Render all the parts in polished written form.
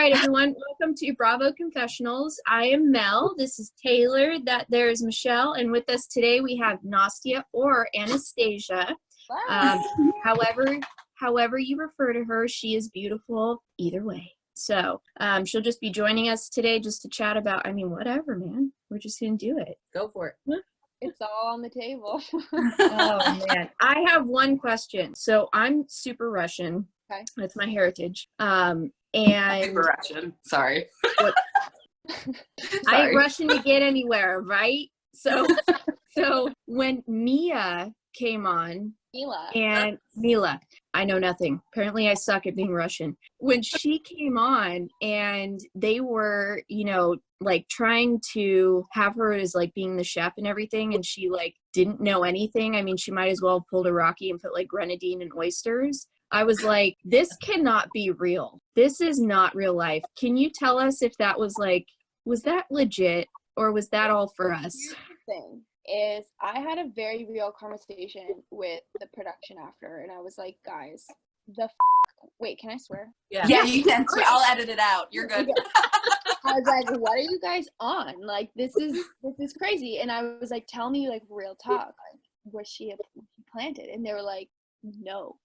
right, everyone. Welcome to BravoConfessionals. I am Mel. This is Taylor. There is Michelle. And with us today, we have Nastia or Anastasia. However you refer to her, she is beautiful either way. So she'll just be joining us today just to chat about, whatever, man. We're just going to do it. Go for it. It's all on the table. Oh, man. I have one question. So I'm super Russian. Okay. That's my heritage. And Super Russian. Sorry. I ain't rushing to get anywhere, right? So when Mia came on, Mila, I know nothing. Apparently I suck at being Russian. When she came on and they were, trying to have her as being the chef and everything, and she didn't know anything. She might as well have pulled a Rocky and put grenadine and oysters. I was like, this cannot be real. This is not real life. Can you tell us if that was was that legit or was that all for us? Here's the thing is I had a very real conversation with the production after, and I was like, guys, wait, can I swear? Yeah, you can. I'll edit it out. You're good. I was like, what are you guys on? This is crazy. And I was like, tell me real talk. Was she planted? And they were like, no.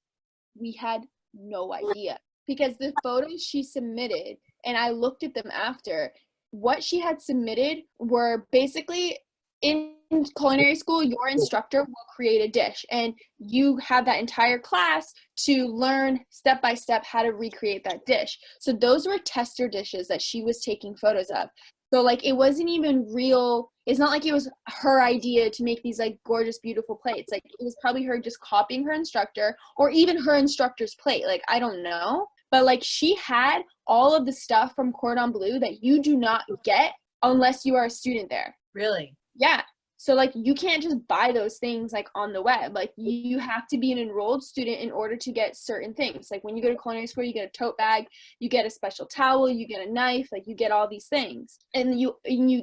We had no idea because the photos she submitted, and I looked at them after, what she had submitted were basically in culinary school, your instructor will create a dish and you have that entire class to learn step by step how to recreate that dish. So those were tester dishes that she was taking photos of. So it wasn't even real. It's not like it was her idea to make these gorgeous, beautiful plates. It was probably her just copying her instructor or even her instructor's plate. I don't know. But she had all of the stuff from Cordon Bleu that you do not get unless you are a student there. Really? Yeah. So you can't just buy those things on the web. You have to be an enrolled student in order to get certain things. When you go to culinary school, you get a tote bag, you get a special towel, you get a knife, you get all these things. And you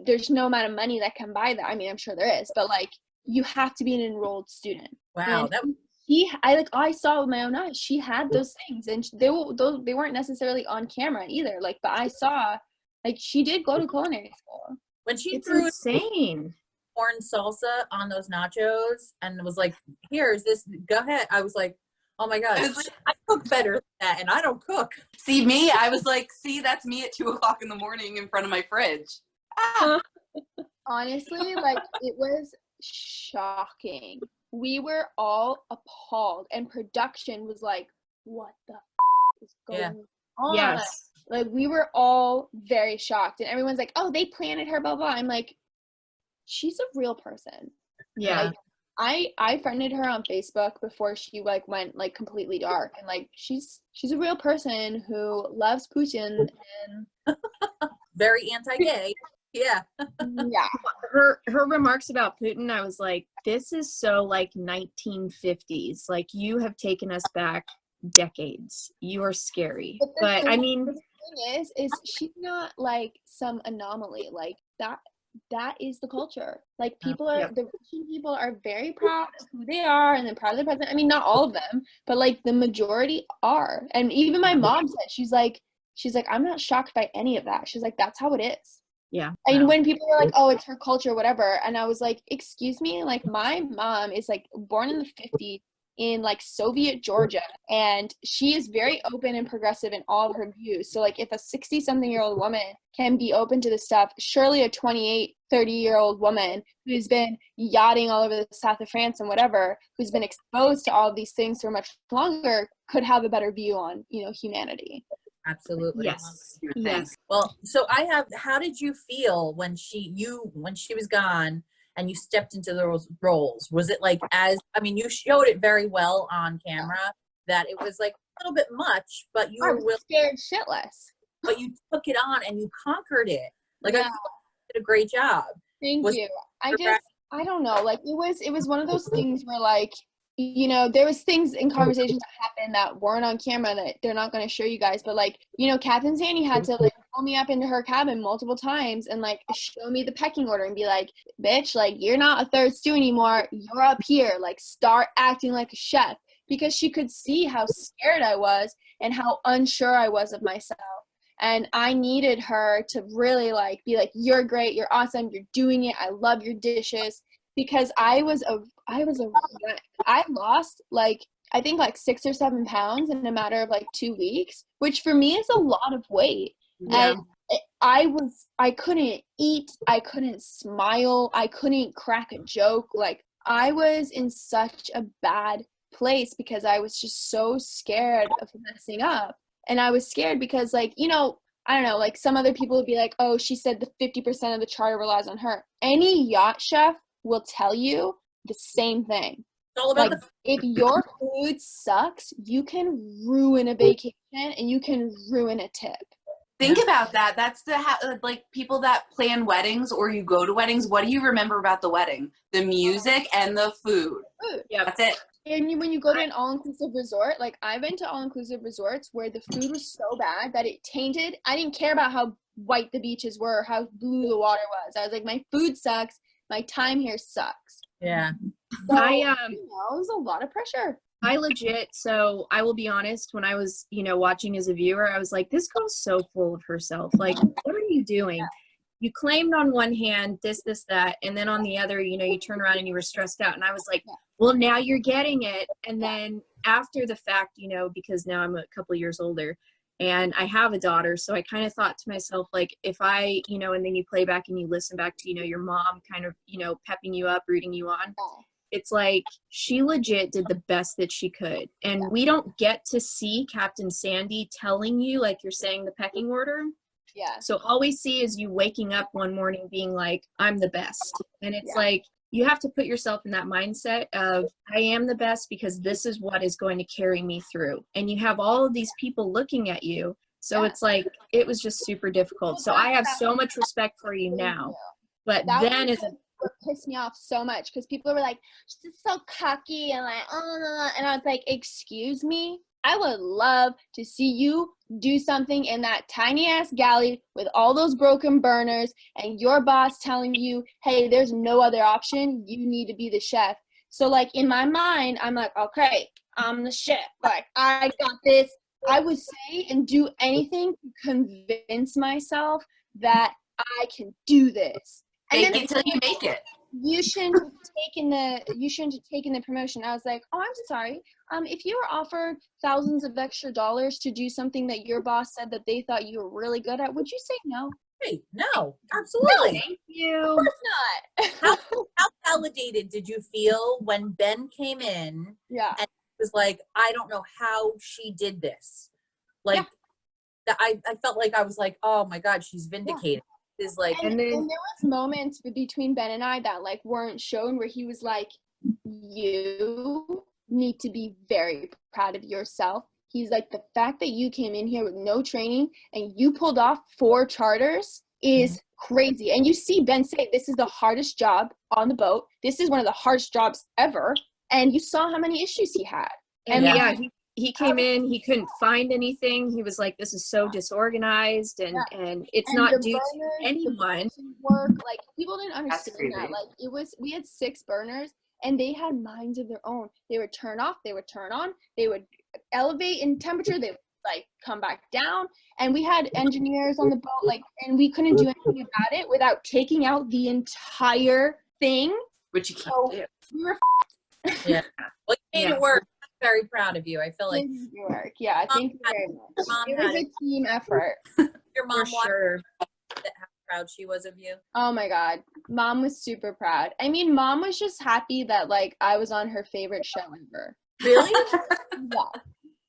there's no amount of money that can buy that. I'm sure there is, but you have to be an enrolled student. Wow. And I saw with my own eyes, she had those things, and they weren't necessarily on camera either. But I saw she did go to culinary school. When she It's threw insane. corn salsa on those nachos and was like, here's this, go ahead. I was like, oh my God, I cook better than that, and I don't cook. See me? I was like, see, that's me at 2:00 in the morning in front of my fridge. Ah. Honestly, it was shocking. We were all appalled, and production was like, what the is going on? Yes. We were all very shocked, and everyone's like, oh, they planted her, blah, blah. I'm like, she's a real person. Yeah. I friended her on Facebook before she went completely dark, and she's a real person who loves Putin and very anti-gay. Yeah. Yeah. Her remarks about Putin, I was like, this is so 1950s. You have taken us back decades. You are scary. But the thing is she's not some anomaly. That is the culture. People the Russian people are very proud of who they are, and they're proud of their president. Not all of them, but the majority are. And even my mom said, she's like, I'm not shocked by any of that. She's like, that's how it is. Yeah. And when people were like, oh, it's her culture, whatever, and I was like, excuse me, my mom is born in the 50s in Soviet Georgia, and she is very open and progressive in all of her views. So if a 60-something-year-old woman can be open to this stuff, surely a 28, 30-year-old woman who's been yachting all over the south of France and whatever, who's been exposed to all of these things for much longer, could have a better view on humanity. Absolutely. Yes. Well, so how did you feel when she was gone and you stepped into those roles? Was it you showed it very well on camera that it was a little bit much, but you were scared shitless. But you took it on and you conquered it. I Yeah. did a great job. Thank you. I don't know. It was one of those things where there was things in conversations that happened that weren't on camera that they're not going to show you guys. But Captain Sandy had to pull me up into her cabin multiple times and show me the pecking order and be like, bitch, you're not a third stew anymore. You're up here. Start acting like a chef. Because she could see how scared I was and how unsure I was of myself. And I needed her to really like be like, you're great, you're awesome, you're doing it, I love your dishes. Because I was a wreck. I lost like, I think like 6 or 7 pounds in a matter of like 2 weeks, which for me is a lot of weight. Yeah. And I couldn't eat, I couldn't smile, I couldn't crack a joke. Like I was in such a bad place because I was just so scared of messing up. And I was scared because like, you know, I don't know, like some other people would be like, oh, she said the 50% of the charter relies on her. Any yacht chef will tell you the same thing. It's all about Like if your food sucks, you can ruin a vacation and you can ruin a tip. Think about that. That's like people that plan weddings or you go to weddings. What do you remember about the wedding? The music and the food. Yeah, that's it. And when you go to an all-inclusive resort, like I've been to all-inclusive resorts where the food was so bad that it tainted. I didn't care about how white the beaches were or how blue the water was. I was like, my food sucks. My time here sucks. Yeah. So, I you know, it was a lot of pressure. I legit, so I will be honest, when I was, you know, watching as a viewer, I was like, this girl's so full of herself. Like, what are you doing? You claimed on one hand this, that, and then on the other, you know, you turn around and you were stressed out. And I was like, well, now you're getting it. And then after the fact, you know, because now I'm a couple of years older and I have a daughter. So I kind of thought to myself, like, if I, you know, and then you play back and you listen back to, you know, your mom kind of, you know, pepping you up, rooting you on. It's like she legit did the best that she could. And we don't get to see Captain Sandy telling you, like you're saying, the pecking order. Yeah. So all we see is you waking up one morning being like, I'm the best. And it's like, you have to put yourself in that mindset of, I am the best because this is what is going to carry me through. And you have all of these people looking at you. So it's like, it was just super difficult. So I have so much respect for you now. But then it's what pissed me off so much because people were like, she's so cocky and like, and I was like, excuse me, I would love to see you do something in that tiny ass galley with all those broken burners and your boss telling you, hey, there's no other option, you need to be the chef. So like in my mind, I'm like, okay, I'm the chef, like I got this. I would say and do anything to convince myself that I can do this. And Fake it till you make it. You shouldn't have taken the promotion. I was like, oh, I'm sorry. If you were offered thousands of extra dollars to do something that your boss said that they thought you were really good at, would you say no? Hey, no, absolutely. No, thank you. of course not. How validated did you feel when Ben came in? Yeah. And was like, I don't know how she did this. Like, I felt like I was like, oh my God, she's vindicated. Is like, and there was moments between Ben and I that like weren't shown where he was like, you need to be very proud of yourself. He's like, the fact that you came in here with no training and you pulled off 4 charters is crazy. And you see Ben say, this is the hardest job on the boat. This is one of the hardest jobs ever. And you saw how many issues he had. And he came in, he couldn't find anything. He was like, this is so disorganized and it's not due to anyone. Work, like people didn't understand that. Like we had 6 burners and they had minds of their own. They would turn off, they would turn on, they would elevate in temperature, they would like come back down. And we had engineers on the boat, like, and we couldn't do anything about it without taking out the entire thing. Which you can't do. We were well, you made it work. I'm very proud of you. I feel like work. Yeah, thank you very much. It was a team effort. Your mom For sure. how proud she was of you. Oh my God. Mom was super proud. I mean, Mom was just happy that like I was on her favorite show ever. Really? Yeah.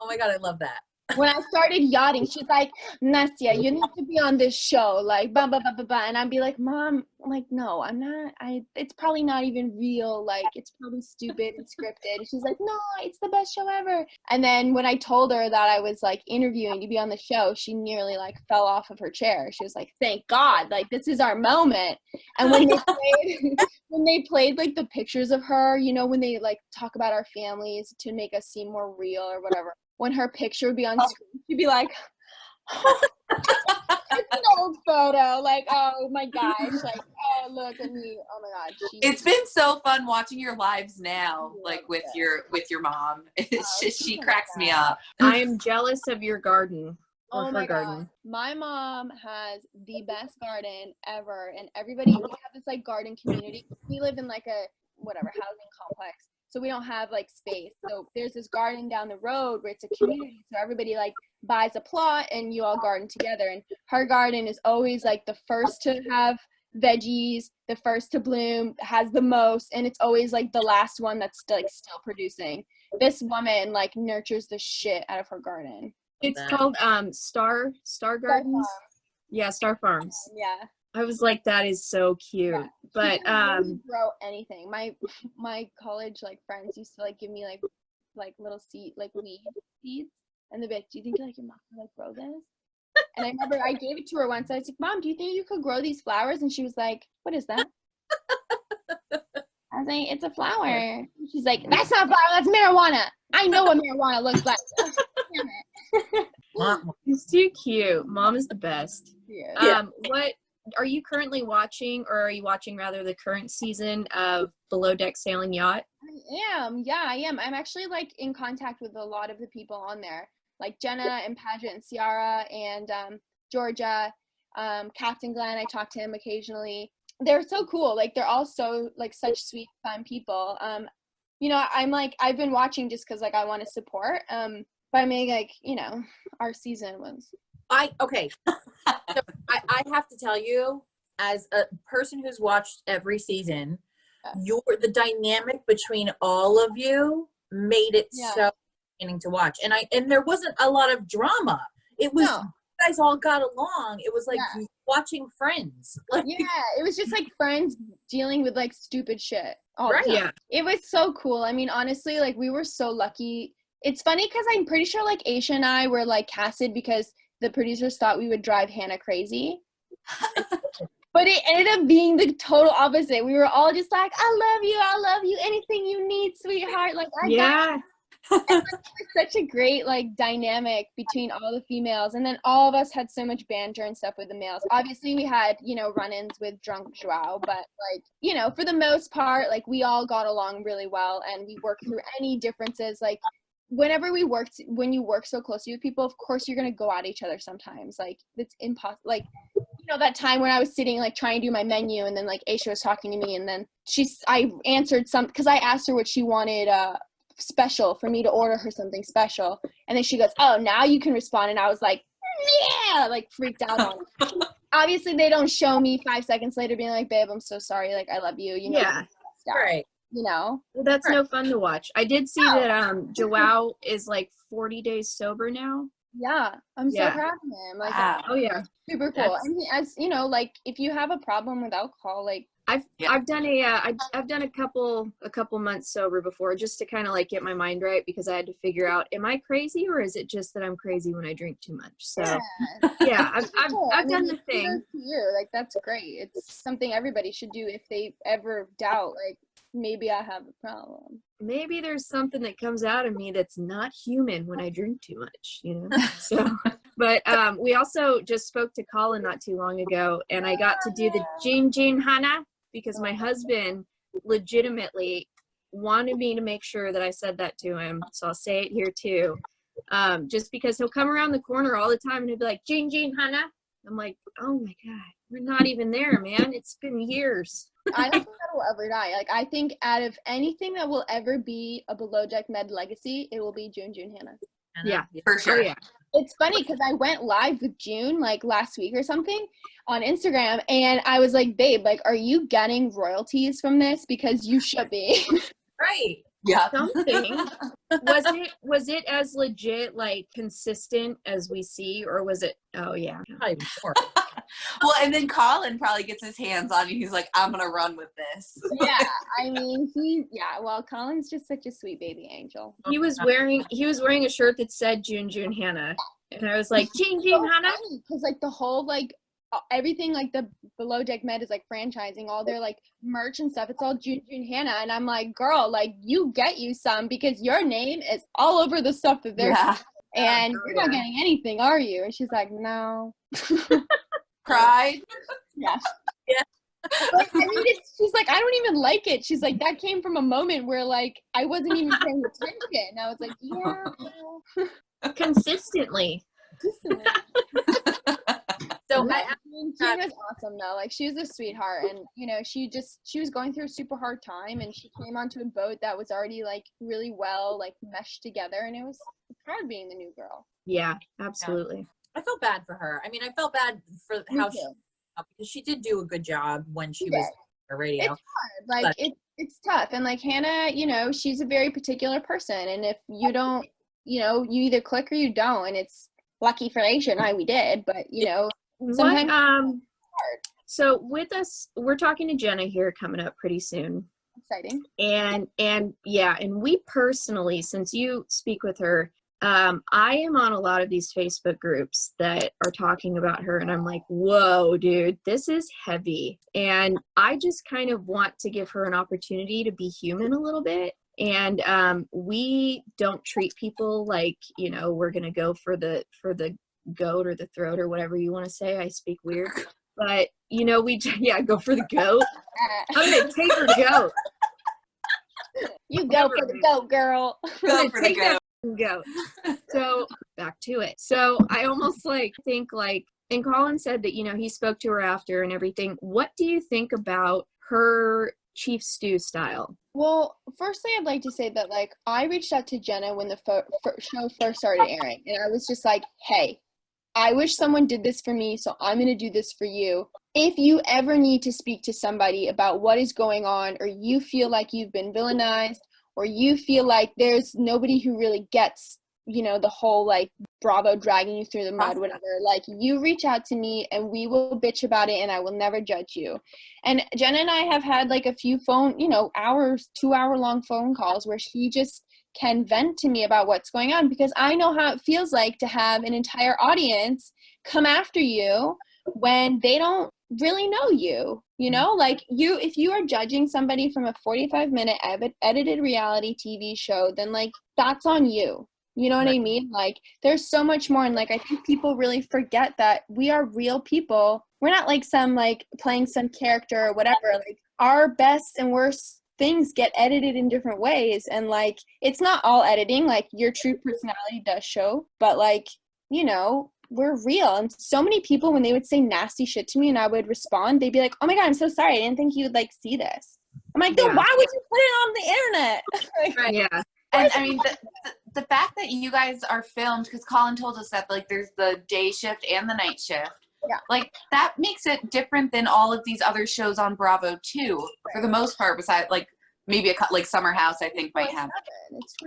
Oh my God, I love that. When I started yachting, she's like, Nastia, you need to be on this show, like, blah, blah, blah, blah, blah. And I'd be like, Mom, I'm like, no, I'm not. It's probably not even real. Like, it's probably stupid and scripted. And she's like, no, it's the best show ever. And then when I told her that I was, like, interviewing to be on the show, she nearly, like, fell off of her chair. She was like, thank God, like, this is our moment. And when they played, like, the pictures of her, you know, when they, like, talk about our families to make us seem more real or whatever, when her picture would be on screen, she'd be like, it's an old photo. Like, oh my gosh. Like, oh, look at me. Oh my God. It's been so fun watching your lives now, like with your mom. She cracks me up. I am jealous of your garden. or Oh her my garden? God. My mom has the best garden ever. And everybody, we have this like garden community. We live in like a whatever housing complex. So we don't have like space. So there's this garden down the road where it's a community. So everybody like buys a plot and you all garden together. And her garden is always like the first to have veggies, the first to bloom, has the most, and it's always like the last one that's like still producing. This woman like nurtures the shit out of her garden. It's called Star Gardens. Yeah, Star Farms. Yeah. I was like, that is so cute. Yeah. But Really grow anything. My college like friends used to like give me like little seed like weed seeds, and they'd be like, "Do you think like your mom could like grow this?" And I remember I gave it to her once. I was like, "Mom, do you think you could grow these flowers?" And she was like, "What is that?" I was like, "It's a flower." She's like, "That's not a flower. That's marijuana. I know what marijuana looks like." Damn it. It's too cute. Mom is the best. Yeah. What are you currently watching, or are you watching rather the current season of Below Deck Sailing Yacht? I am. Yeah, I am. I'm actually like in contact with a lot of the people on there, like Jenna and Paget and Ciara and Georgia, Captain Glenn. I talk to him occasionally. They're so cool. Like they're all so like such sweet, fun people. You know, I'm like I've been watching just because like I want to support. But I mean, like you know, our season was. Okay. So I have to tell you, as a person who's watched every season, the dynamic between all of you made it so entertaining to watch. And there wasn't a lot of drama. It was you guys all got along. It was like watching Friends. Like, yeah, it was just like friends dealing with like stupid shit. Right. Yeah. It was so cool. I mean, honestly, like we were so lucky. It's funny because I'm pretty sure like Aisha and I were like casted because the producers thought we would drive Hannah crazy. But it ended up being the total opposite. We were all just like, I love you, anything you need, sweetheart. Like, I got you. And, like, it was such a great like dynamic between all the females, and then all of us had so much banter and stuff with the males. Obviously we had, you know, run-ins with drunk Joao, but like, you know, for the most part, like we all got along really well, and we worked through any differences. Like when you work so closely with people, of course you're gonna go at each other sometimes. Like it's impossible. Like, you know, that time when I was sitting like trying to do my menu, and then like Aisha was talking to me, and then I answered because I asked her what she wanted special for me to order her something special, and then she goes, "Oh, now you can respond." And I was like, yeah, like freaked out on it. Obviously they don't show me 5 seconds later being like, "Babe, I'm so sorry, like I love you," you know. Yeah. right. You know, Well, that's no fun to watch. I did see that Joao is like 40 days sober now. yeah, I'm so proud of him. Like, Wow. Oh yeah, super cool. And as you know, like if you have a problem with alcohol, like I've done I've done a couple months sober before, just to kind of like get my mind right, because I had to figure out, am I crazy, or is it just that I'm crazy when I drink too much? So yeah, I've done the thing. Like that's great. It's something everybody should do if they ever doubt, like, maybe I have a problem. Maybe there's something that comes out of me that's not human when I drink too much, you know? So, but we also just spoke to Colin not too long ago, and I got to do the Jin Hana, because my husband legitimately wanted me to make sure that I said that to him. So I'll say it here too. Just because he'll come around the corner all the time and he'll be like, Jin Hana. I'm like, oh my God, we're not even there, man. It's been years. I don't think that will ever die. Like, I think out of anything that will ever be a Below Deck Med legacy, it will be June Hannah. Yeah, for sure. Oh, yeah. It's funny because I went live with June like last week or something on Instagram, and I was like, babe, like, are you getting royalties from this? Because you should be. Right. Yeah. Something. Was it as legit, like, consistent as we see, or was it? Oh yeah. Probably more. Well, and then Colin probably gets his hands on it. He's like, I'm gonna run with this. Yeah, I mean, well, Colin's just such a sweet baby angel. He was wearing a shirt that said June Hannah, and I was like, June Hannah, because like the whole like everything, like the Below Deck Med is like franchising all their like merch and stuff. It's all June Hannah, and I'm like, girl, like you get you some, because your name is all over the stuff that they're and you're not getting anything, are you? And she's like, no. Pride. Yeah. Yeah. But, I mean, she's like, I don't even like it. She's like, that came from a moment where like I wasn't even paying attention. And I was like, yeah. consistently. So Kira's awesome though. Like she was a sweetheart, and you know, she was going through a super hard time, and she came onto a boat that was already like really well like meshed together, and it was hard being the new girl. Yeah, absolutely. I felt bad for her. I mean, I felt bad for how she, because she did do a good job when she was on radio. It's hard. Like it's tough, and like Hannah, you know, she's a very particular person, and if you don't, you know, you either click or you don't, and it's lucky for Aisha and I we did, but you know. Sometimes so with us, we're talking to Jenna here coming up pretty soon. Exciting. And yeah, and we personally, since you speak with her, I am on a lot of these Facebook groups that are talking about her, and I'm like, whoa, dude, this is heavy. And I just kind of want to give her an opportunity to be human a little bit. And we don't treat people like, you know, we're gonna go for the goat or the throat or whatever you want to say. I speak weird, but you know, go for the goat. I'm gonna take her goat. You go for the goat, girl. Go for the goat. So back to it. So I almost think and Colin said that, you know, he spoke to her after and everything. What do you think about her chief stew style? Well, firstly, I'd like to say that like I reached out to Jenna when the show first started airing, and I was just like, hey, I wish someone did this for me, so I'm going to do this for you. If you ever need to speak to somebody about what is going on, or you feel like you've been villainized, or you feel like there's nobody who really gets, you know, the whole like Bravo dragging you through the mud, whatever, like you reach out to me and we will bitch about it and I will never judge you. And Jenna and I have had like a few 2-hour long phone calls where she just can vent to me about what's going on, because I know how it feels like to have an entire audience come after you when they don't really know you, you know, like if you are judging somebody from a 45-minute edited reality TV show, then like that's on you. You know what I mean? Like there's so much more. And like, I think people really forget that we are real people. We're not like some like playing some character or whatever. Like our best and worst things get edited in different ways. And like, it's not all editing, like your true personality does show, but like, you know, we're real. And so many people, when they would say nasty shit to me and I would respond, they'd be like, oh my God, I'm so sorry. I didn't think you would like see this. I'm like, then why would you put it on the internet? Like, yeah. And I mean, the fact that you guys are filmed, because Colin told us that like there's the day shift and the night shift. Yeah. Like that makes it different than all of these other shows on Bravo too, for the most part, besides like maybe like Summer House, I think might have.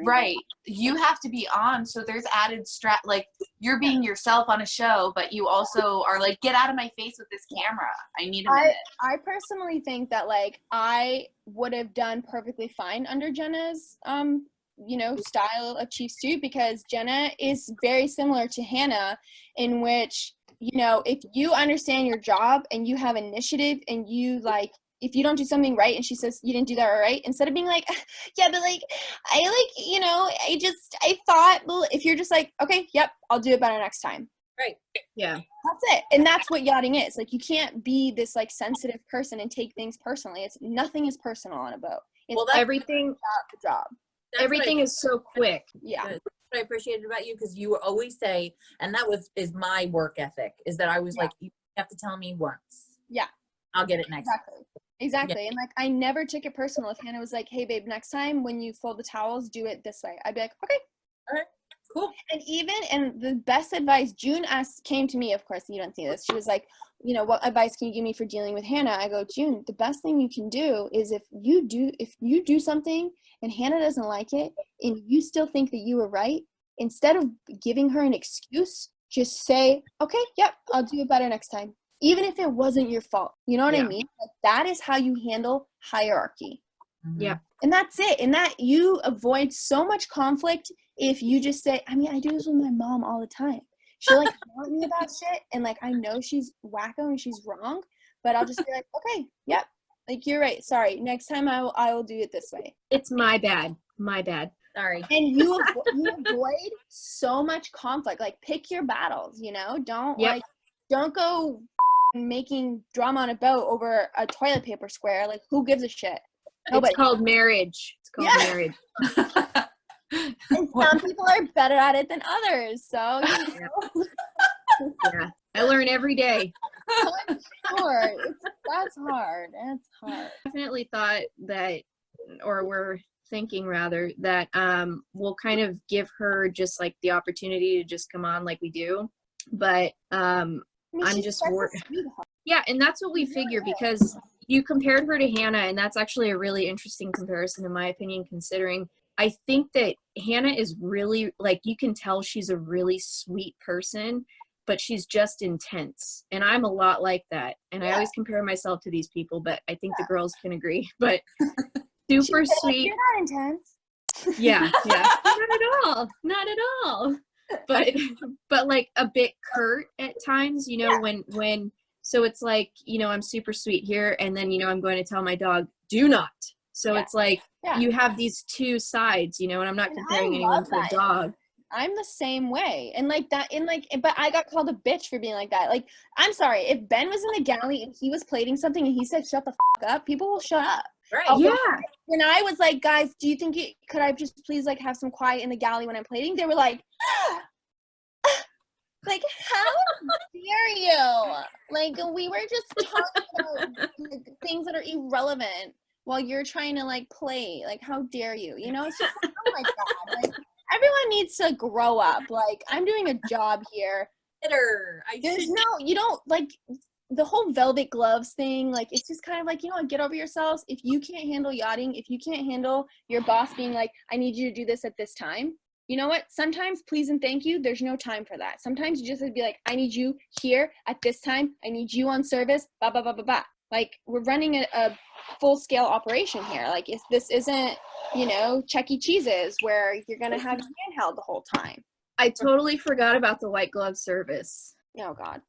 Right. You have to be on, so there's added like you're being yourself on a show, but you also are like, get out of my face with this camera. I need a minute. I personally think that like I would have done perfectly fine under Jenna's you know, style of chief stew, because Jenna is very similar to Hannah, in which, you know, if you understand your job and you have initiative and you like, if you don't do something right and she says you didn't do that right, instead of being like, yeah, but like, I like, you know, I thought, well, if you're just like, okay, yep, I'll do it better next time. Right. Yeah. That's it. And that's what yachting is. Like, you can't be this like sensitive person and take things personally. Nothing is personal on a boat. It's everything about the job. Everything is so quick. Yeah. That's what I appreciated about you, because you always say, and that is my work ethic, is that I was like, you have to tell me once. Yeah. I'll get it next time. Exactly. Yeah. And like, I never took it personal. If Hannah was like, hey babe, next time when you fold the towels, do it this way, I'd be like, okay. All right. Cool. And the best advice, June came to me, of course, you don't see this. She was like, you know, what advice can you give me for dealing with Hannah? I go, June, the best thing you can do is if you do something and Hannah doesn't like it and you still think that you were right, instead of giving her an excuse, just say, okay, yep, I'll do it better next time. Even if it wasn't your fault. You know what I mean? Like, that is how you handle hierarchy. Yeah. And that's it. And that you avoid so much conflict if you just say, I mean, I do this with my mom all the time. She'll like yell at me about shit, and like I know she's wacko and she's wrong, but I'll just be like, okay, yep, like you're right. Sorry, next time I will do it this way. It's my bad. My bad. Sorry. And you avoid so much conflict. Like, pick your battles. You know, don't go making drama on a boat over a toilet paper square. Like, who gives a shit? Nobody. It's called marriage. It's called marriage. And some people are better at it than others. So, you know. Yeah, I learn every day. I'm sure. That's hard. It's hard. Definitely thought that, or we're thinking rather, that we'll kind of give her just like the opportunity to just come on like we do. But I mean, I'm just sweetheart. yeah, and that's what we figure, because you compared her to Hannah, and that's actually a really interesting comparison in my opinion, considering I think that Hannah is really, like, you can tell she's a really sweet person, but she's just intense. And I'm a lot like that. And I always compare myself to these people, but I think the girls can agree. But super sweet. You're not intense. Yeah. Not at all. Not at all. But like a bit curt at times, you know, when so it's like, you know, I'm super sweet here, and then, you know, I'm going to tell my dog, do not. So it's like you have these two sides, you know, and I'm not comparing anyone to a dog. I'm the same way. And like that, but I got called a bitch for being like that. Like, I'm sorry, if Ben was in the galley and he was plating something and he said, shut the fuck up, people will shut up. Right. Yeah. When I was like, guys, do you think could I just please like have some quiet in the galley when I'm plating? They were like, like, how dare you? Like, we were just talking about like, things that are irrelevant while you're trying to like play. Like, how dare you? You know, it's just like, oh my God. Like, everyone needs to grow up. Like, I'm doing a job here. You don't like the whole velvet gloves thing. Like, it's just kind of like, you know what, get over yourselves. If you can't handle yachting, if you can't handle your boss being like, I need you to do this at this time, you know what? Sometimes please and thank you, there's no time for that. Sometimes you just have to be like, I need you here at this time. I need you on service, blah, blah, blah, blah, blah. Like, we're running a full-scale operation here. Like, this isn't, you know, Chuck E. Cheese's where you're going to have your handheld the whole time. I totally forgot about the white glove service. Oh, God.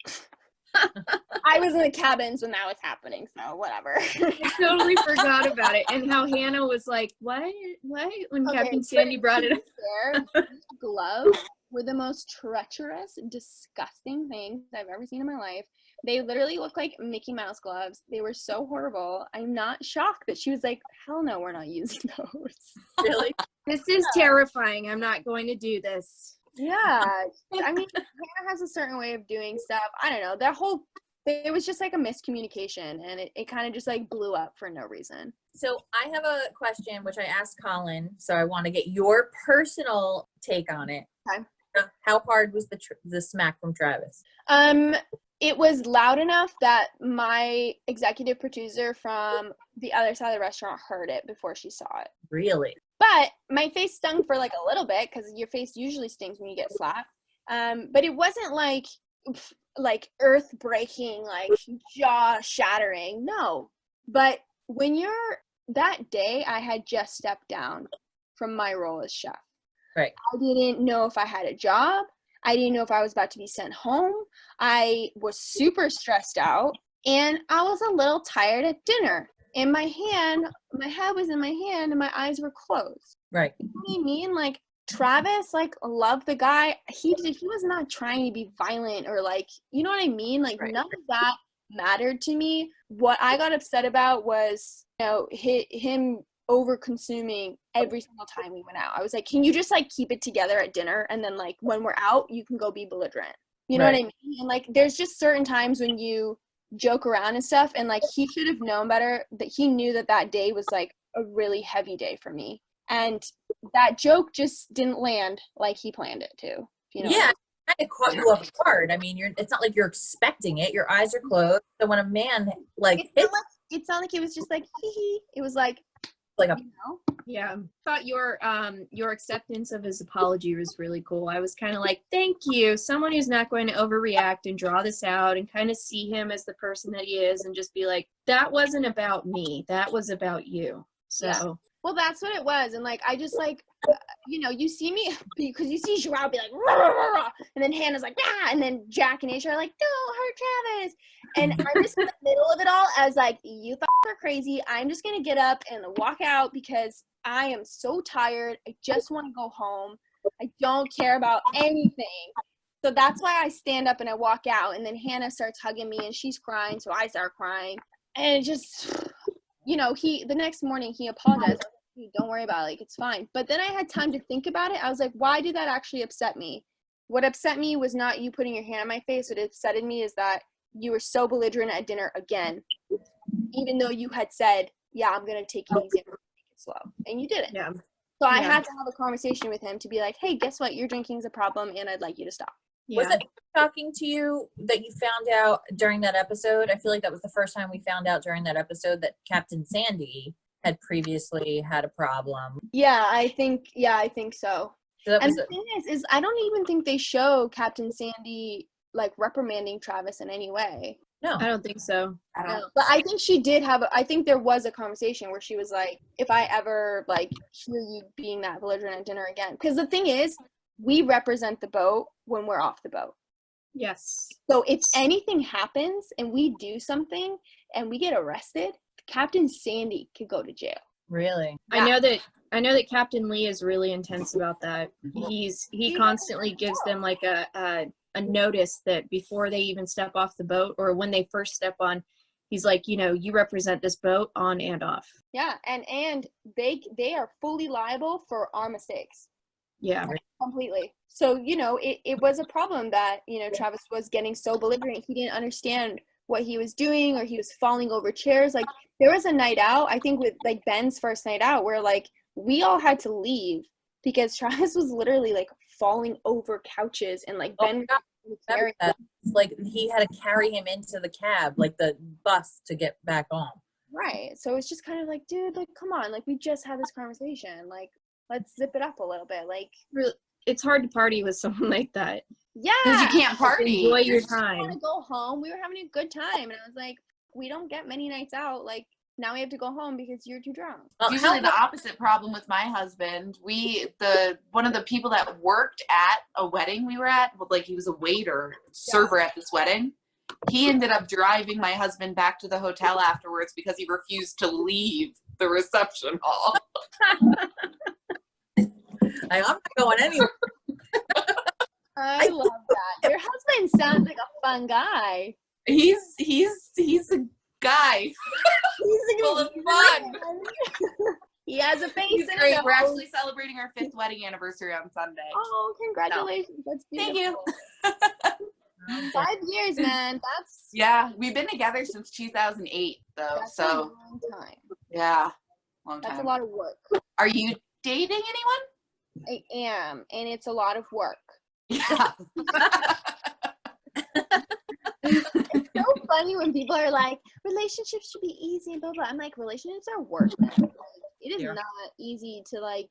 I was in the cabins when that was happening, so whatever. I totally forgot about it, and how Hannah was like, what? When Captain Sandy brought it up. Gloves were the most treacherous, disgusting things I've ever seen in my life. They literally look like Mickey Mouse gloves. They were so horrible. I'm not shocked that she was like, hell no, we're not using those. Really? This is terrifying. I'm not going to do this. Yeah. I mean, Hannah has a certain way of doing stuff. I don't know. It was just like a miscommunication, and it kind of just like blew up for no reason. So I have a question, which I asked Colin, so I want to get your personal take on it. Okay. How hard was the smack from Travis? It was loud enough that my executive producer from the other side of the restaurant heard it before she saw it. Really? But my face stung for like a little bit, because your face usually stings when you get slapped. But it wasn't like earth breaking, like jaw shattering. No. But that day I had just stepped down from my role as chef. Right. I didn't know if I had a job. I didn't know if I was about to be sent home. I was super stressed out, and I was a little tired at dinner. And my head was in my hand, and my eyes were closed. Right. You know what I mean? Like, Travis, like, loved the guy. He was not trying to be violent or like, you know what I mean? Like, none of that mattered to me. What I got upset about was, you know, him over consuming every single time we went out. I was like, can you just like keep it together at dinner, and then like when we're out you can go be belligerent, you know what I mean? And like, there's just certain times when you joke around and stuff, and like, he should have known better. That he knew that day was like a really heavy day for me, and that joke just didn't land like he planned it to, you know? Yeah, it kind of caught you off guard. I mean, it's not like you're expecting it. Your eyes are closed. So when a man like it's not like it was just like hee hee. It was like a, you know? Yeah, thought your acceptance of his apology was really cool. I was kind of like, thank you, someone who's not going to overreact and draw this out and kind of see him as the person that he is, and just be like, that wasn't about me, that was about you. So yeah. Well, that's what it was. And like, I just like, you know, you see me, because you see Joao be like, rah, rah, rah, and then Hannah's like, ah, and then Jack and Aisha are like, don't hurt Travis. And I'm just in the middle of it all as like, you are crazy. I'm just going to get up and walk out because I am so tired. I just want to go home. I don't care about anything. So that's why I stand up and I walk out, and then Hannah starts hugging me and she's crying. So I start crying, and it just, you know, the next morning he apologized. don't worry about it, like it's fine. But then I had time to think about it. I was like, why did that actually upset me? What upset me was not you putting your hand on my face. What upsetted me is that you were so belligerent at dinner again, even though you had said, yeah, I'm gonna take it easy, I'm gonna take it slow, and you didn't. Yeah. So I had to have a conversation with him to be like, hey, guess what, your drinking's a problem and I'd like you to stop. Was it shocking to you that you found out during that episode? I feel like that was the first time we found out during that episode that Captain Sandy had previously had a problem. Yeah, I think so. And the thing is I don't even think they show Captain Sandy like reprimanding Travis in any way. No, I don't think so. But I think she did I think there was a conversation where she was like, if I ever like hear you being that belligerent at dinner again, because the thing is, we represent the boat when we're off the boat. Yes. So if anything happens and we do something and we get arrested, Captain Sandy could go to jail. Really? Yeah. I know that Captain Lee is really intense about that. He constantly gives them like a notice that before they even step off the boat or when they first step on, he's like, you know, you represent this boat on and off. Yeah, and they are fully liable for our mistakes. Yeah. Completely. So, you know, it was a problem that, you know, Travis was getting so belligerent. He didn't understand what he was doing, or he was falling over chairs. Like, there was a night out, I think with like Ben's first night out, where like we all had to leave because Travis was literally like falling over couches and like Ben carry that. Like he had to carry him into the cab, like the bus, to get back home. Right. So it's just kind of like, dude, like, come on, like we just had this conversation. Like, let's zip it up a little bit. Like, really, it's hard to party with someone like that. Yeah, because you can't party. Enjoy your I time. want to go home. We were having a good time, and I was like, we don't get many nights out. Like, now we have to go home because you're too drunk. It's usually the opposite problem with my husband. One of the people that worked at a wedding we were at, like he was a waiter, server at this wedding. He ended up driving my husband back to the hotel afterwards because he refused to leave the reception hall. I'm not going anywhere. I love that. Your husband sounds like a fun guy. He's a guy. He's full of fun. He has a face. He's great. We're actually celebrating our 5th wedding anniversary on Sunday. Oh, congratulations! So. That's beautiful. Thank you. 5 years, man. Yeah. We've been together since 2008, though. That's a long time. Yeah, long time. That's a lot of work. Are you dating anyone? I am, and it's a lot of work. Yeah. It's so funny when people are like, relationships should be easy and blah blah. I'm like, relationships are work, man. Like, it is not easy to like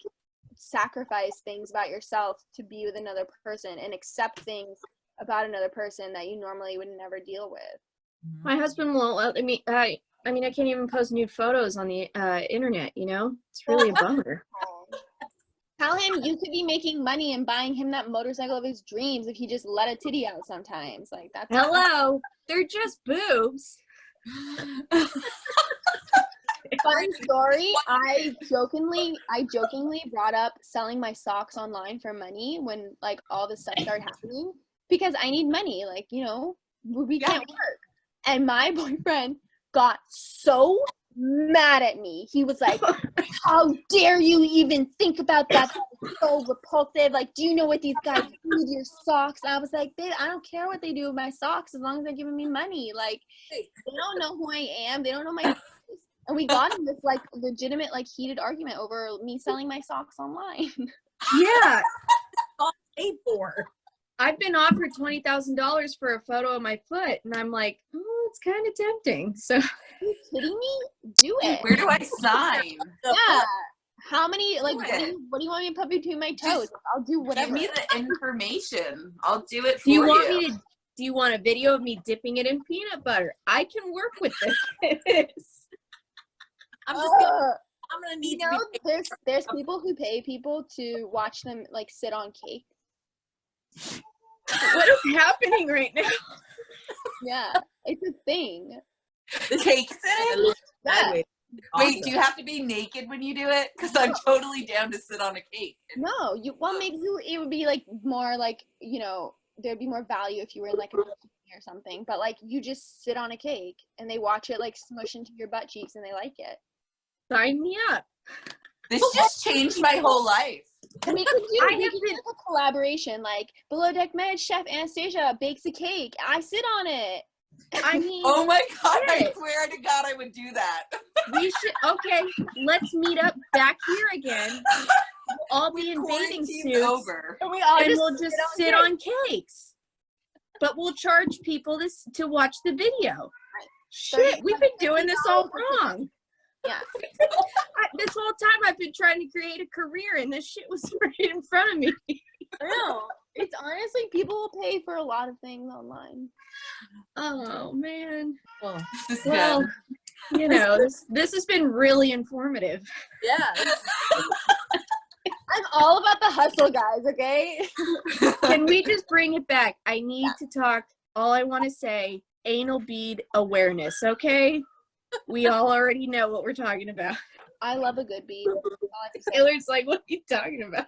sacrifice things about yourself to be with another person and accept things about another person that you normally would never deal with. My husband won't let me. I can't even post nude photos on the internet. You know, it's really a bummer. Tell him you could be making money and buying him that motorcycle of his dreams if he just let a titty out sometimes. Like, that's hello. They're just boobs. Fun story. I jokingly brought up selling my socks online for money when like all this stuff started happening because I need money. Like, you know, we can't work. And my boyfriend got so mad at me. He was like, how dare you even think about that? That's so repulsive. Like, do you know what these guys do with your socks? And I was like, babe, I don't care what they do with my socks as long as they're giving me money. Like, they don't know who I am. They don't know my face. And we got in this like legitimate like heated argument over me selling my socks online. Yeah. All paid for. I've been offered $20,000 for a photo of my foot, and I'm like, oh, it's kind of tempting. So, are you kidding me? Do it. Where do I sign? Yeah. How many, like, what do you want me to put between my toes? I'll do whatever. Give me the information. I'll do it for do you you. want me to? Do you want a video of me dipping it in peanut butter? I can work with this. I'm gonna need you know, there's people who pay people to watch them like sit on cake. What is happening right now? Yeah, it's a thing. The cake sitting? Yeah. Wait, do you have to be naked when you do it? Because I'm totally down to sit on a cake. No, maybe it would be like more like, you know, there'd be more value if you were in like a bikini or something. But like you just sit on a cake and they watch it like smush into your butt cheeks and they like it. Sign me up. This just changed my whole life. We could do a collaboration, like Below Deck Med Chef Anastasia bakes a cake. I sit on it. I mean, oh my God, I swear to God I would do that. We should, okay, let's meet up back here again. We'll all be in bathing suits. Over. And we'll just sit on cakes. But we'll charge people to watch the video. Right. Shit, we've been doing this all wrong. Yeah. This whole time I've been trying to create a career and this shit was right in front of me. I know. It's honestly, people will pay for a lot of things online. Oh, man. Oh, well, you know, this has been really informative. Yeah. I'm all about the hustle, guys, okay? Can we just bring it back? I need to talk, all I want to say, anal bead awareness, okay? We all already know what we're talking about. I love a good bead. Taylor's like, what are you talking about?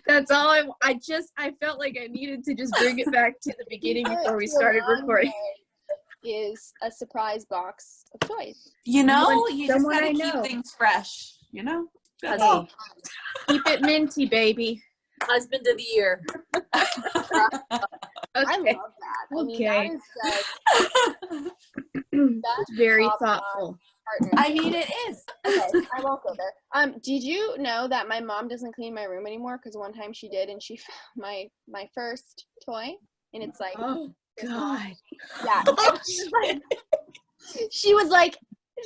That's all I felt like I needed to just bring it back to the beginning before we started recording. Is a surprise box of toys. You know, you just gotta keep things fresh, you know? That's all. Keep it minty, baby. Husband of the year. I love that. Okay. That's very thoughtful. I mean, it is. Okay, I won't go there. Did you know that my mom doesn't clean my room anymore? Because one time she did, and she found my first toy, and it's like, oh God, yeah. She was like,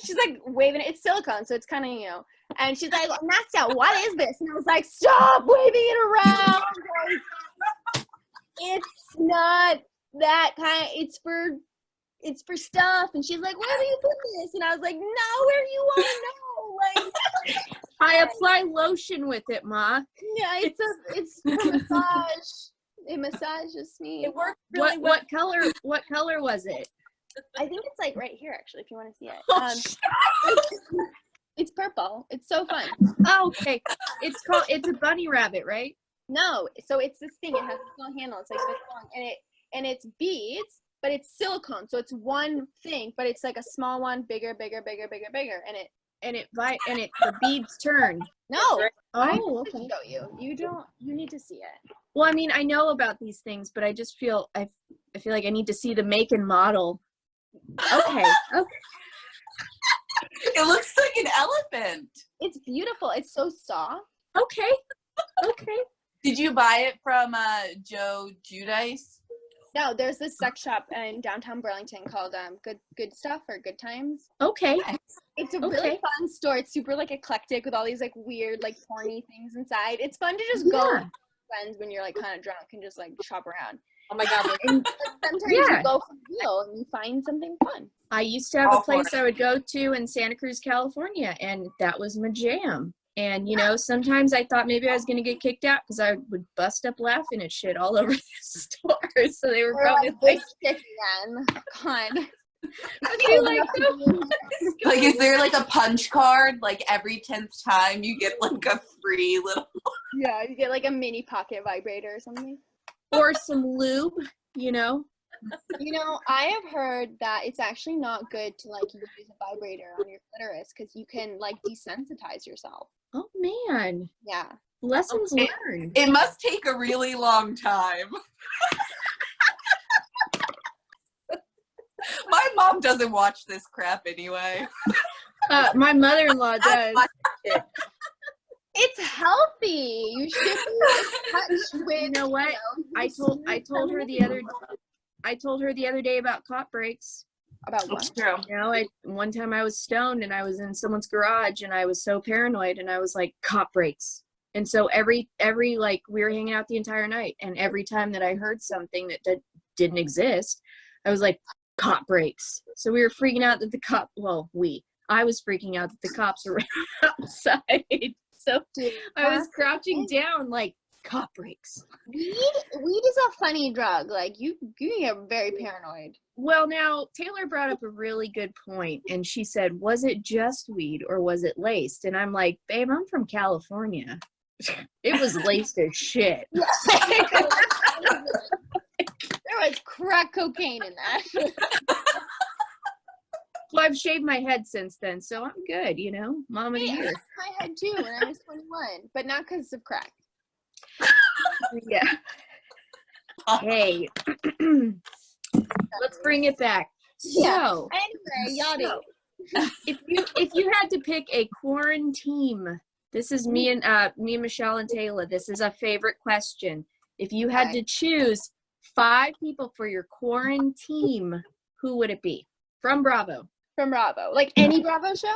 she's like waving it. It's silicone, so it's kind of, you know. And she's like, Nastya, what is this? And I was like, stop waving it around. Like, it's not that kind. It's for stuff. And she's like, where do you put this? And I was like, no, where you want to know? Like, I apply lotion with it, Ma. Yeah, it's for massage. It massages me. It works really well. What color was it? I think it's like right here, actually, if you want to see it. It's purple. It's so fun. Oh, okay. It's a bunny rabbit, right? No, so it's this thing. It has a small handle. It's like this long, and it's beads, but it's silicone. So it's one thing, but it's like a small one, bigger, and the beads turn. No. Oh, okay. Show you. You need to see it. Well, I mean, I know about these things, but I just feel I feel like I need to see the make and model. Okay. It looks like an elephant. It's beautiful. It's so soft. Okay. Did you buy it from Joe Giudice? No, there's this sex shop in downtown Burlington called Good Stuff or Good Times. Okay. It's a really fun store. It's super like eclectic with all these like weird like porny things inside. It's fun to just go with friends when you're like kind of drunk and just like shop around. Oh my God. And sometimes you go for the deal and you find something fun. I used to have a place I would go to in Santa Cruz, California, and that was my jam. And, you know, sometimes I thought maybe I was going to get kicked out because I would bust up laughing at shit all over the store. So they were probably like, again. God. Like, is there like a punch card? Like every 10th time you get like a free little. Yeah, you get like a mini pocket vibrator or something. Or some lube, you know. You know, I have heard that it's actually not good to like use a vibrator on your clitoris because you can like desensitize yourself. Oh man. Yeah. Lessons learned. It must take a really long time. My mom doesn't watch this crap anyway. My mother-in-law does. It's healthy. You should be in touch with. You know what? I told her the other day about cop breaks. About what? True. You know, one time I was stoned and I was in someone's garage and I was so paranoid and I was like, cop breaks. And so every like we were hanging out the entire night and every time that I heard something that didn't exist, I was like, cop breaks. So we were freaking out that I was freaking out that the cops were outside. So I was crouching down like, cop breaks. Weed is a funny drug. Like you get very paranoid. Well, now Taylor brought up a really good point, and she said, "Was it just weed or was it laced?" And I'm like, "Babe, I'm from California. It was laced as shit." There was crack cocaine in that. I've shaved my head since then, so I'm good, you know? Mom of the Hey, I year. shaved my head too when I was 21, but not because of crack. Yeah. Hey. Let's bring it back. So, anyway, Yachty. if you had to pick a quarantine, this is me and Michelle and Taylor. This is a favorite question. If you had to choose 5 people for your quarantine, who would it be? From Bravo. From Bravo. Like any Bravo show?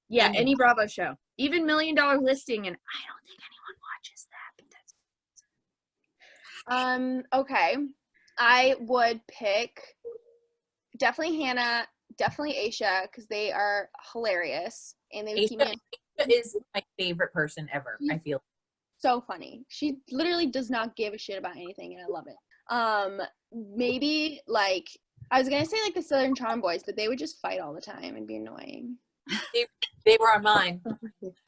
Yeah, any Bravo show. Even $1 Million Listing, and I don't think anyone watches that. But that's Okay. I would pick definitely Hannah, definitely Aisha, because they are hilarious and they would keep me Aisha is my favorite person ever. I feel so funny. She literally does not give a shit about anything, and I love it. Maybe like I was gonna say like the Southern Charm Boys, but they would just fight all the time and be annoying. they were on mine.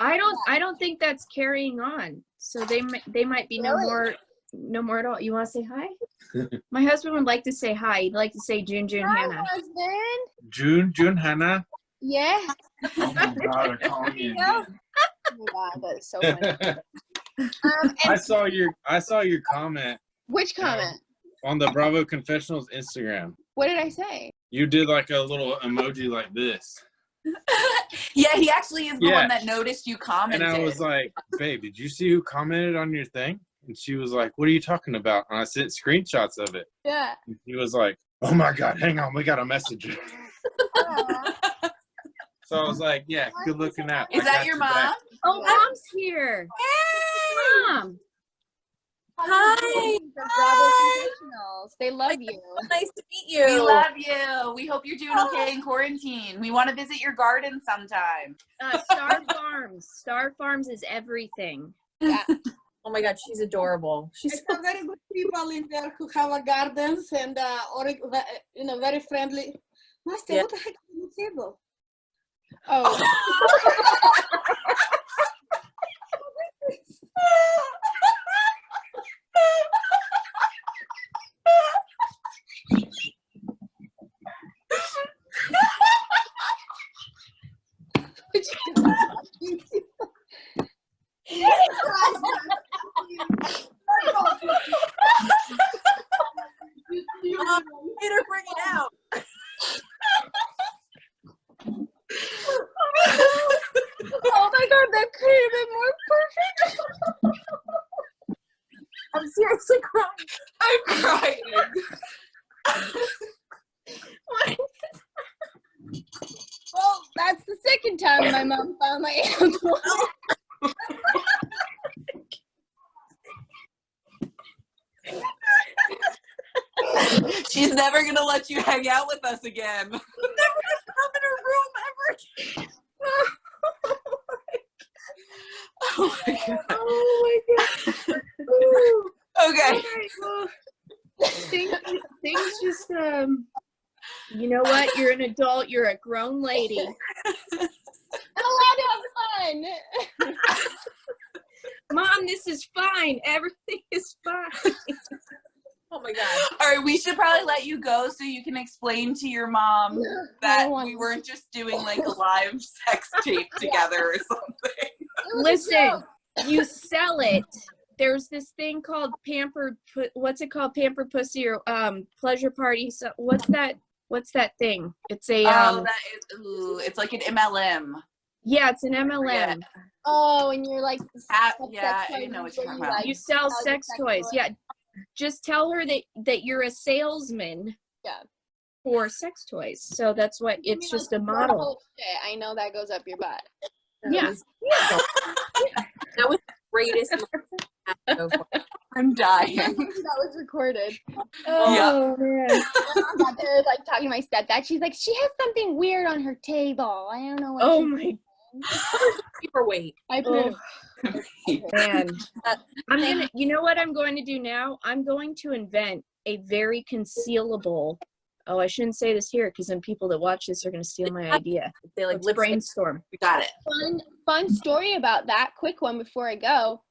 I don't think that's carrying on. So they might be no more at all. You want to say hi? My husband would like to say hi. He'd like to say June Hannah. Husband. June Hannah. Yeah. Oh my God, they're calling me again. Oh my God, that is so funny. I saw your comment Which comment? on the BravoConfessionals Instagram. What did I say? You did like a little emoji like this. Yeah, he actually is the one that noticed you commented. And I was like, babe, did you see who commented on your thing? And she was like, what are you talking about? And I sent screenshots of it. Yeah. And he was like, oh my God, hang on, we got a message. So I was like, yeah, good looking out. Is that your mom? Back. Oh, Mom's here. Hey, Mom. Hi. BravoConfessionals. They love you. Nice to meet you. We love you. We hope you're doing okay in quarantine. We want to visit your garden sometime. Star Farms is everything. Yeah. Oh my God, she's adorable. She's some very good people in there who have a gardens and very friendly. Nastia, what the heck is on the table? Oh. Later, bring it out. Oh my God, that could have been more perfect. I'm seriously crying. I'm crying. Well, that's the second time my mom found my aunt's wallet. She's never gonna let you hang out with us again. Never come in her room ever. Oh my God. Oh my God. Okay. Things just you know what? You're an adult. You're a grown lady. I'm allowed to have fun. Mom, this is fine. Everything is fine. Oh my God. All right, we should probably let you go so you can explain to your mom that we weren't just doing like a live sex tape together or something. Listen, you sell it. There's this thing called what's it called? Pampered Pussy or Pleasure Party. So what's that thing? It's a it's like an MLM. Yeah, it's an MLM. Yeah. Oh, and you're like, yeah, I know what you're talking about. You sell sex toys. Yeah. Just tell her that you're a salesman. Yeah. For sex toys. So that's what it's just a model. I know that goes up your butt. Yeah. That was the greatest. I'm dying. That was recorded. Oh man. I'm out there like talking to my stepdad. She's like, she has something weird on her table. I don't know what. Oh my. Paperweight. I put Man. I'm gonna. You know what I'm going to do now? I'm going to invent a very concealable. Oh, I shouldn't say this here because then people that watch this are going to steal my idea. They like Let's brainstorm. We got it. fun story about that. Quick one before I go.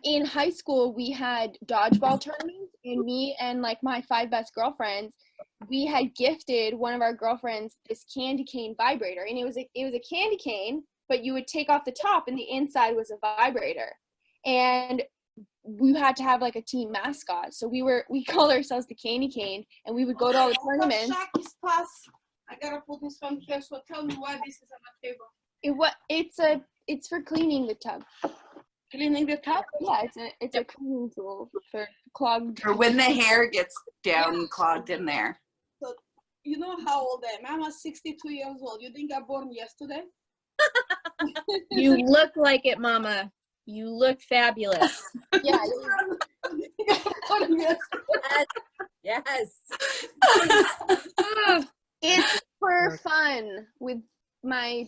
In high school, we had dodgeball tournaments, and me and like my 5 best girlfriends, we had gifted one of our girlfriends this candy cane vibrator, and it was a candy cane, but you would take off the top and the inside was a vibrator. And we had to have like a team mascot. So we called ourselves the Candy Cane, and we would go to all the tournaments. I gotta put this one here, so tell me why this is on the table. It's for cleaning the tub. Cleaning the tub? Yeah, it's a cleaning tool for clogged. Or when the hair gets down clogged in there. So you know how old I am? I'm 62 years old. You think I born yesterday? You look like it, Mama. You look fabulous. Yeah. Yes. It's for fun with my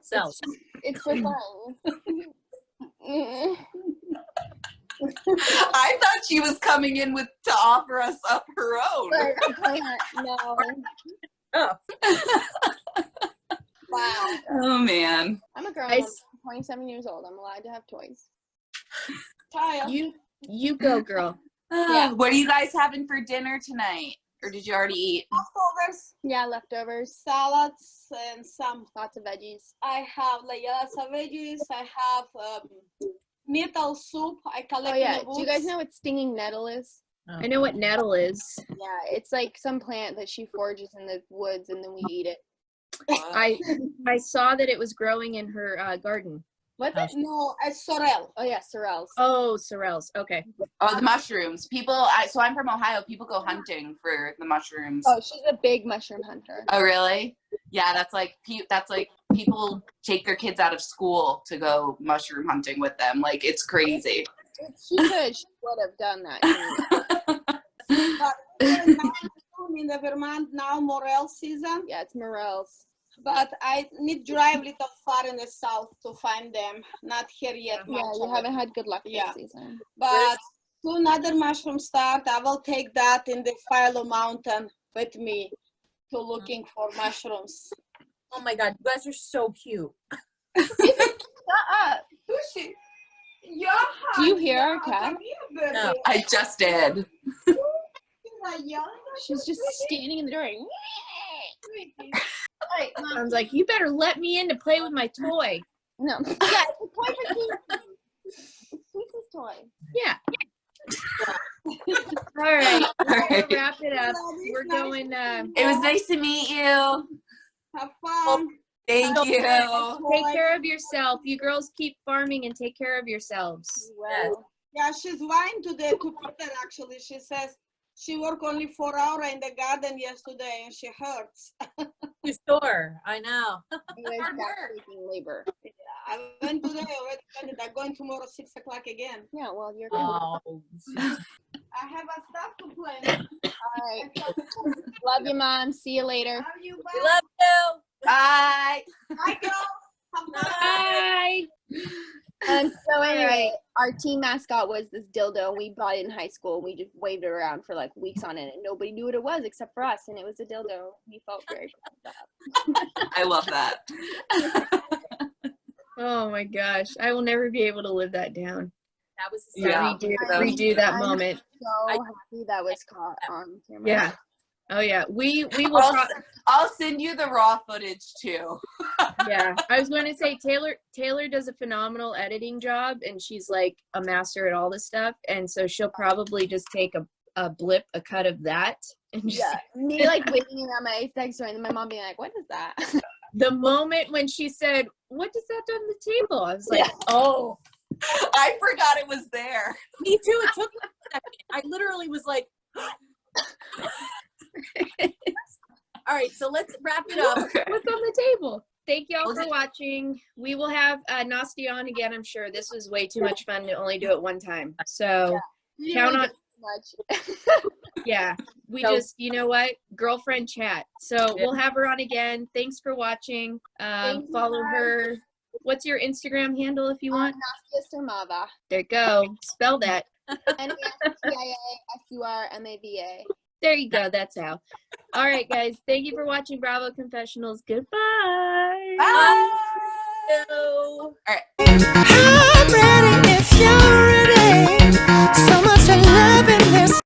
self. It's for fun. I thought she was coming in to offer us up her own. But I can't. No. Oh. Wow. Oh man. I'm a grown. I'm 27 years old. I'm allowed to have toys. You go, girl. Yeah. What are you guys having for dinner tonight? Or did you already eat? Leftovers. Yeah, leftovers. Salads and Lots of veggies. I have lots of veggies. I have nettle soup. I collect. Oh yeah. Do you guys know what stinging nettle is? I know what nettle is. Yeah, it's like some plant that she forages in the woods, and then we eat it. I saw that it was growing in her garden. What's it? No, it's sorrel. Oh yeah, sorrels. Oh, sorrels. Okay. Oh, the mushrooms. So I'm from Ohio. People go hunting for the mushrooms. Oh, she's a big mushroom hunter. Oh, really? Yeah, that's like people take their kids out of school to go mushroom hunting with them. Like, it's crazy. If she could, she would have done that. But in the Vermont now, morel season. Yeah, it's morels. But I need to drive a little far in the south to find them. Not here yet. Yeah, you haven't had good luck this season. But soon another mushroom start. I will take that in the Philo Mountain with me to looking for mushrooms. Oh my God, you guys are so cute. Shut up. Do you hear our cat? No. I just did. She's just standing in the door. Sounds like, you better let me in to play with my toy. No. Yeah, it's a toy for Keith. It's Keith's toy. Yeah. All right. All right. We'll wrap it up. We're going. It was nice to meet you. Have fun. Thank you. Take care of yourself. You girls keep farming and take care of yourselves. Well, Yeah, she's lying today to Peter, actually. She says she worked only 4 hours in the garden yesterday and she hurts. You sore. I know. you guys got taking labor. I went today already. I'm going tomorrow 6 o'clock again. Yeah, well, you're good. Oh. I have a stuff to plan. All right. Love you, Mom. See you later. Love you. Bye. We love you. Bye. Bye, girls. Have fun. Bye. So anyway, our team mascot was this dildo. We bought it in high school. We just waved it around for like weeks on it, and nobody knew what it was except for us. And it was a dildo. We felt very proud of that. I love that. Oh my gosh. I will never be able to live that down. That was Yeah. Redo that moment. So happy that was caught on camera. Yeah. Oh yeah. We will I'll send you the raw footage too. yeah. I was going to say Taylor does a phenomenal editing job, and she's like a master at all this stuff, and so she'll probably just take a cut of that and just, me like waving around my sex story, and then my mom being like, "What is that?" the moment when she said, "What does that do on the table?" I was like, "Oh." I forgot it was there. Me too. It took me a second. I literally was like, all right, so let's wrap it up. What's on the table? Thank y'all for watching. We will have Nastia on again, I'm sure. This was way too much fun to only do it one time. So count on much. yeah. We just, you know what? Girlfriend chat. So we'll have her on again. Thanks for watching. Follow her. What's your Instagram handle if you want? Anastasia Surmava. There you go. Spell that. NASTIA There you go. That's how. All right, guys. Thank you for watching Bravo Confessionals. Goodbye. Bye. All right. I'm ready if you're ready. So much love in this